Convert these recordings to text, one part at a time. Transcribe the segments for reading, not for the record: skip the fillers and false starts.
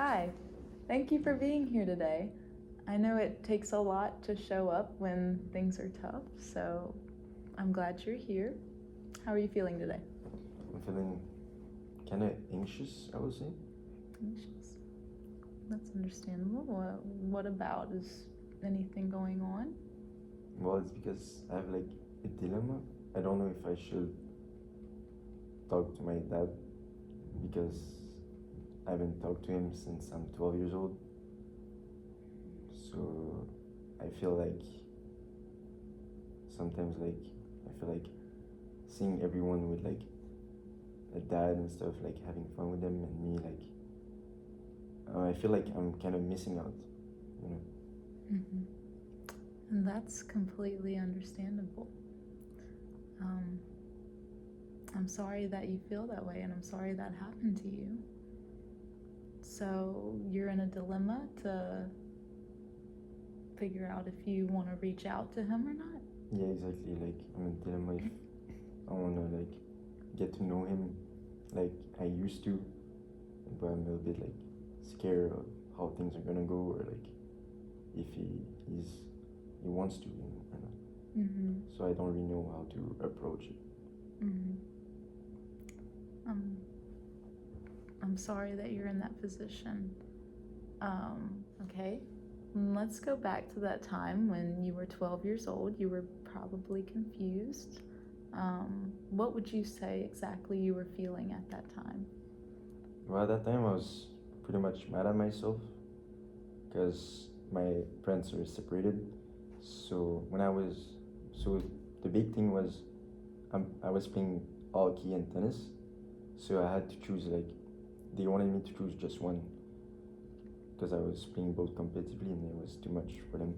Hi, thank you for being here today. I know it takes a lot to show up when things are tough, so I'm glad you're here. How are you feeling today? I'm feeling kind of anxious, I would say. Anxious. That's understandable. What about? Is anything going on? Well, it's because I have like a dilemma. I don't know if I should talk to my dad because I haven't talked to him since I'm 12 years old. So I feel like sometimes I feel like seeing everyone with like a dad and stuff, like having fun with them, and me I feel like I'm kind of missing out, you know. Mm-hmm. And that's completely understandable. I'm sorry that you feel that way, and I'm sorry that happened to you. So you're in a dilemma to figure out if you want to reach out to him or not? Yeah, exactly. Like I'm in a dilemma if I wanna like get to know him like I used to, but I'm a little bit like scared of how things are gonna go, or like if he wants to, you know. Mm-hmm. So I don't really know how to approach it. Mm-hmm. I'm sorry that you're in that position. Okay, let's go back to that time when you were 12 years old. You were probably confused. What would you say exactly you were feeling at that time? Well, at that time I was pretty much mad at myself because my parents were separated. So so the big thing was I was playing hockey and tennis, so I had to choose like they wanted me to choose just one because I was playing both competitively and it was too much for them.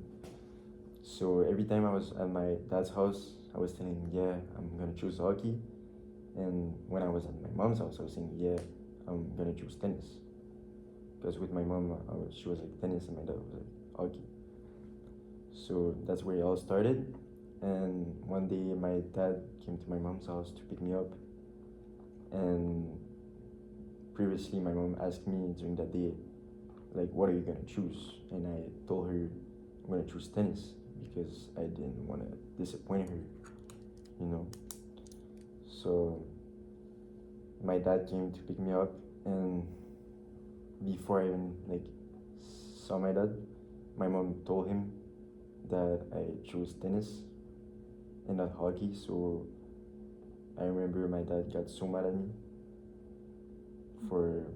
So every time I was at my dad's house, I was telling him, yeah, I'm gonna choose hockey. And when I was at my mom's house, I was saying, yeah, I'm gonna choose tennis. Because with my mom, she was like tennis and my dad was like hockey. So that's where it all started. And one day my dad came to my mom's house to pick me up. And previously my mom asked me during that day, like, what are you gonna choose? And I told her I'm gonna choose tennis because I didn't want to disappoint her, you know. So my dad came to pick me up, and before I even like saw my dad, my mom told him that I chose tennis and not hockey. So I remember my dad got so mad at me for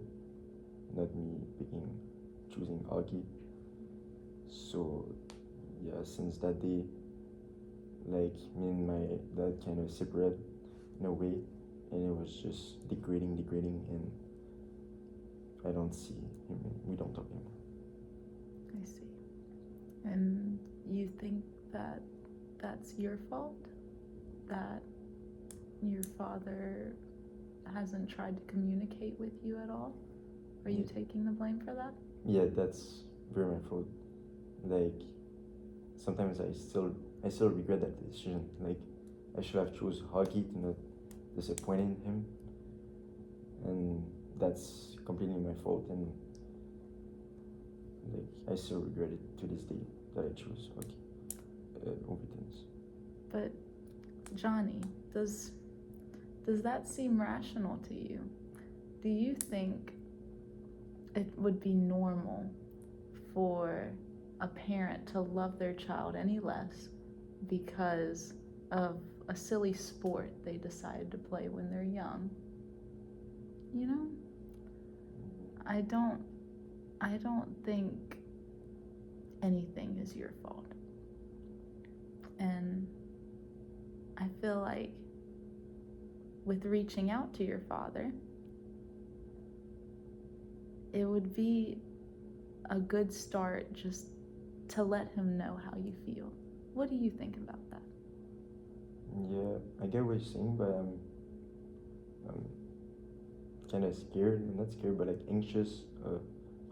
not me choosing hockey. So yeah, since that day, like me and my dad kind of separate in a way, and it was just degrading, and I don't see him. We don't talk anymore. I see. And you think that that's your fault? That your father hasn't tried to communicate with you at all? Are you taking the blame for that? Yeah, that's very my fault. Like sometimes I still regret that decision. Like I should have chose hockey to not disappoint him, and that's completely my fault. And like I still regret it to this day that I chose hockey over tennis. But Johnny, does that seem rational to you? Do you think it would be normal for a parent to love their child any less because of a silly sport they decide to play when they're young? You know, I don't think anything is your fault. And I feel like with reaching out to your father, it would be a good start just to let him know how you feel. What do you think about that? Yeah, I get what you're saying, but I'm kind of scared. I'm not scared, but like anxious of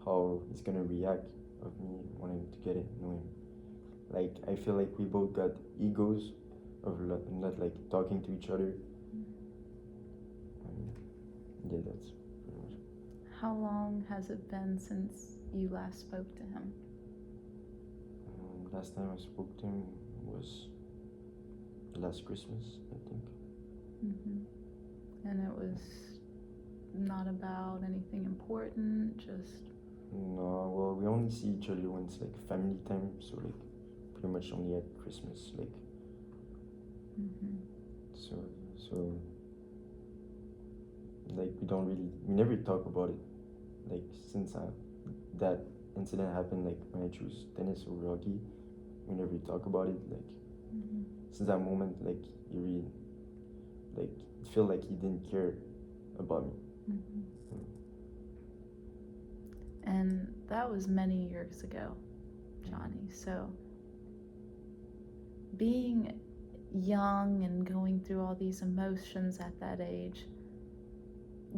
how he's gonna react of me wanting to get it, know him. Like I feel like we both got egos of not like talking to each other. Yeah, that's pretty much. How long has it been since you last spoke to him? Last time I spoke to him was last Christmas, I think. And it was not about anything important, just... No, well, we only see each other when it's like family time, so like pretty much only at Christmas, like. So like we never talk about it, like since that incident happened, like when I choose tennis over hockey, we never talk about it, like since that moment, like he really, like it felt like he didn't care about me. And that was many years ago, Johnny. So being young and going through all these emotions at that age,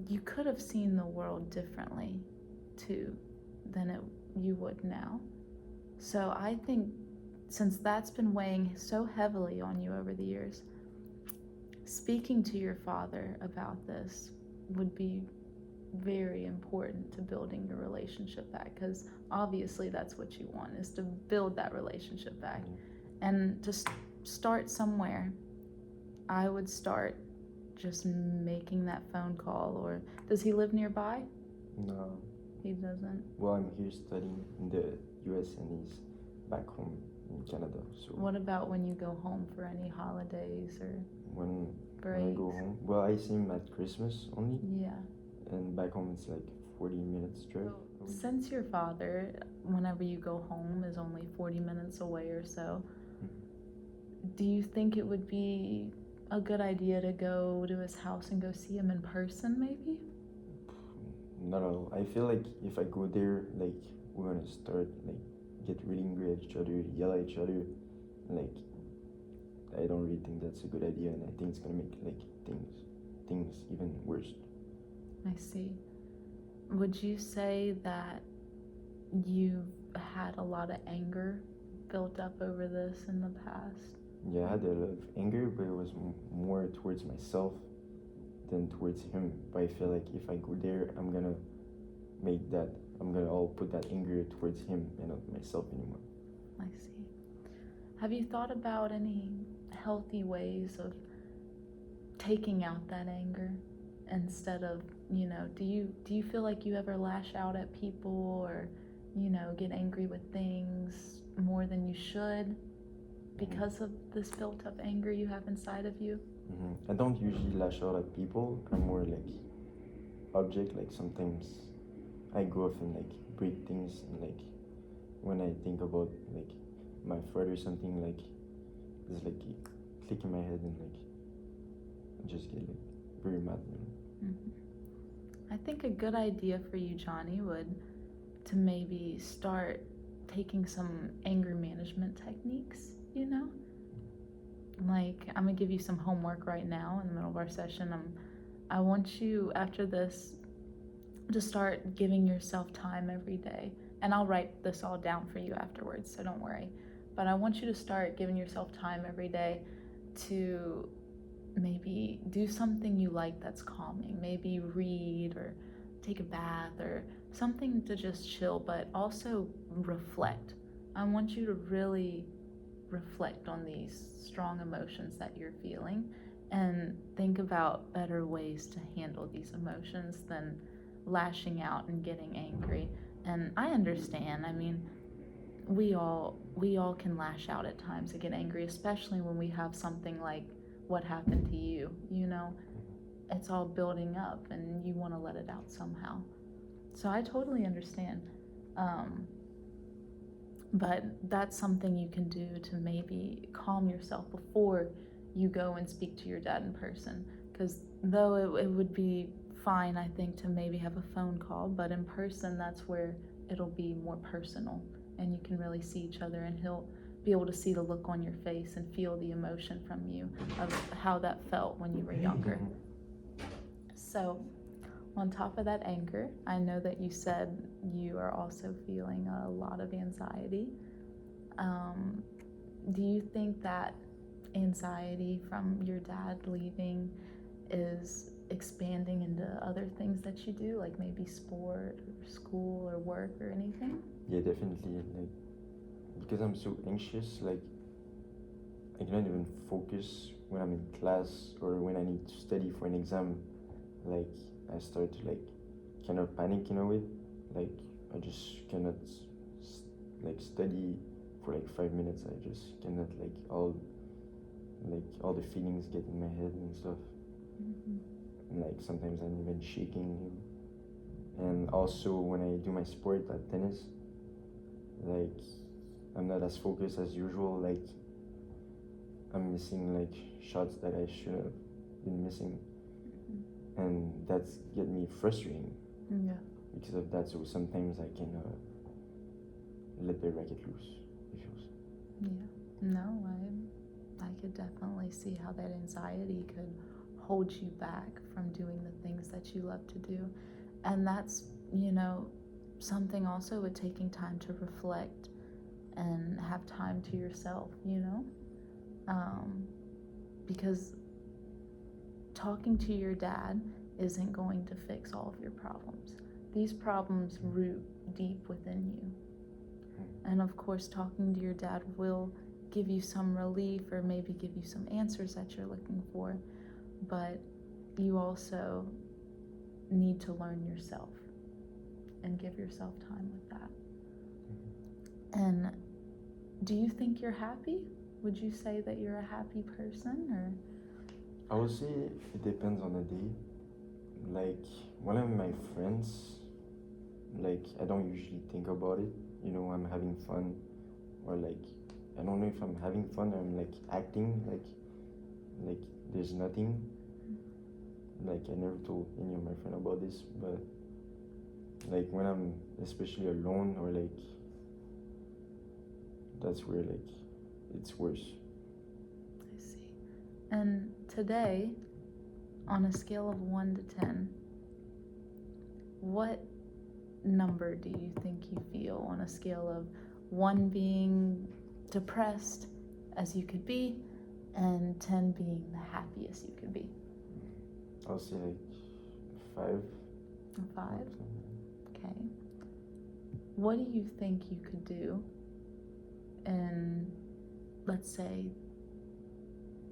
you could have seen the world differently too than you would now. So I think since that's been weighing so heavily on you over the years, speaking to your father about this would be very important to building your relationship back, because obviously that's what you want, is to build that relationship back. And to start somewhere, I would start just making that phone call. Or does he live nearby? No. He doesn't? Well, I'm here studying in the US and he's back home in Canada. So what about when you go home for any holidays or when breaks? When I go home, well, I see him at Christmas only. Yeah. And back home it's like 40 minutes drive. Since your father, whenever you go home, is only 40 minutes away or so, do you think it would be a good idea to go to his house and go see him in person, maybe? No. I feel like if I go there, like we're gonna start like get really angry at each other, yell at each other, like I don't really think that's a good idea, and I think it's gonna make like things even worse. I see. Would you say that you've had a lot of anger built up over this in the past? Yeah, I had a lot of anger, but it was more towards myself than towards him. But I feel like if I go there, I'm gonna all put that anger towards him and not myself anymore. I see. Have you thought about any healthy ways of taking out that anger instead of, do you feel like you ever lash out at people or, get angry with things more than you should because of this built up anger you have inside of you? I don't usually lash out at people. I'm more like object. Like sometimes I go off and like break things, and like when I think about like my father or something, like there's like a click in my head and like I just get like very mad. I think a good idea for you, Johnny, would to maybe start taking some anger management techniques, Like, I'm gonna give you some homework right now in the middle of our session. I want you, after this, to start giving yourself time every day. And I'll write this all down for you afterwards, so don't worry. But I want you to start giving yourself time every day to maybe do something you like that's calming. Maybe read or take a bath or something to just chill, but also reflect. I want you to really reflect on these strong emotions that you're feeling and think about better ways to handle these emotions than lashing out and getting angry. And I understand, we all can lash out at times and get angry, especially when we have something like what happened to you, it's all building up and you want to let it out somehow. So I totally understand. But that's something you can do to maybe calm yourself before you go and speak to your dad in person. Because though it would be fine, I think, to maybe have a phone call, but in person, that's where it'll be more personal and you can really see each other, and he'll be able to see the look on your face and feel the emotion from you of how that felt when you were younger. So on top of that anger, I know that you said you are also feeling a lot of anxiety. Do you think that anxiety from your dad leaving is expanding into other things that you do, like maybe sport or school or work or anything? Yeah, definitely. Like, because I'm so anxious, like, I cannot even focus when I'm in class or when I need to study for an exam. Like, I start to, like, kind of panic in a way. Like, I just cannot, like, study for, like, 5 minutes. I just cannot, like, all the feelings get in my head and stuff. And, like, sometimes I'm even shaking. And also, when I do my sport at tennis, like, I'm not as focused as usual. Like, I'm missing, like, shots that I should have been missing. And that's get me frustrating. Yeah. Because of that, so sometimes I can let the racket loose. It feels. Yeah. No, I could definitely see how that anxiety could hold you back from doing the things that you love to do. And that's, something also with taking time to reflect and have time to yourself, because talking to your dad isn't going to fix all of your problems. These problems root deep within you. And of course, talking to your dad will give you some relief or maybe give you some answers that you're looking for, but you also need to learn yourself and give yourself time with that. And do you think you're happy? Would you say that you're a happy person, or? I would say it depends on the day. Like, when I'm with my friends, like, I don't usually think about it. I'm having fun, or like, I don't know if I'm having fun or I'm like acting like there's nothing. Like, I never told any of my friends about this, but like when I'm especially alone, or like, that's where, like, it's worse. I see. And today, on a scale of 1 to 10, what number do you think you feel on a scale of 1 being depressed as you could be and 10 being the happiest you could be? I'll say like 5. A 5? Okay. What do you think you could do in, let's say,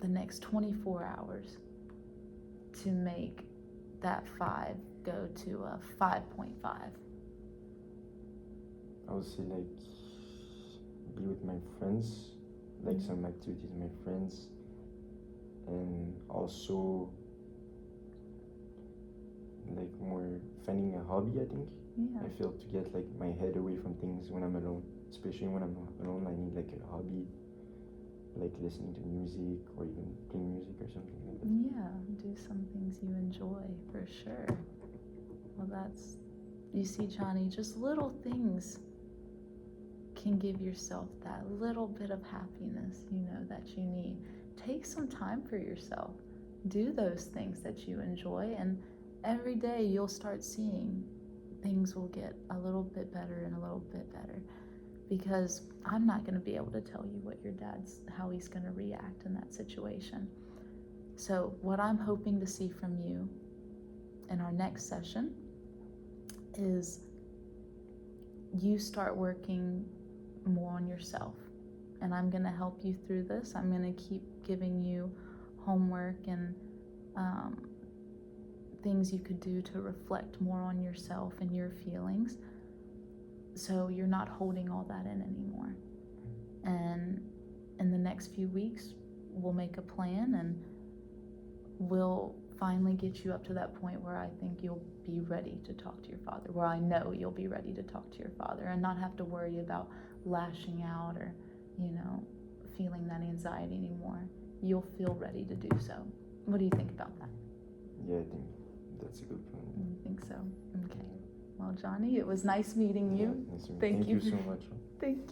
the next 24 hours to make that 5 go to a 5.5? I would say, like, be with my friends, like some activities with my friends, and also like more finding a hobby. I think I feel to get like my head away from things when I'm alone, especially when I'm alone. I need like a hobby, like listening to music or even playing music or something like that. Yeah, do some things you enjoy for sure. Well, you see, Johnny, just little things can give yourself that little bit of happiness, that you need. Take some time for yourself. Do those things that you enjoy, and every day you'll start seeing things will get a little bit better and a little bit better. Because I'm not going to be able to tell you how he's going to react in that situation. So what I'm hoping to see from you in our next session is you start working more on yourself. And I'm going to help you through this. I'm going to keep giving you homework and things you could do to reflect more on yourself and your feelings, so you're not holding all that in anymore. And in the next few weeks, we'll make a plan and we'll finally get you up to that point where I think you'll be ready to talk to your father, where I know you'll be ready to talk to your father and not have to worry about lashing out or, feeling that anxiety anymore. You'll feel ready to do so. What do you think about that? Yeah, I think that's a good plan. You think so? Okay. Well, Johnny, it was nice meeting you. Yeah, nice to meet you. Thank Thank you so much. Thank you.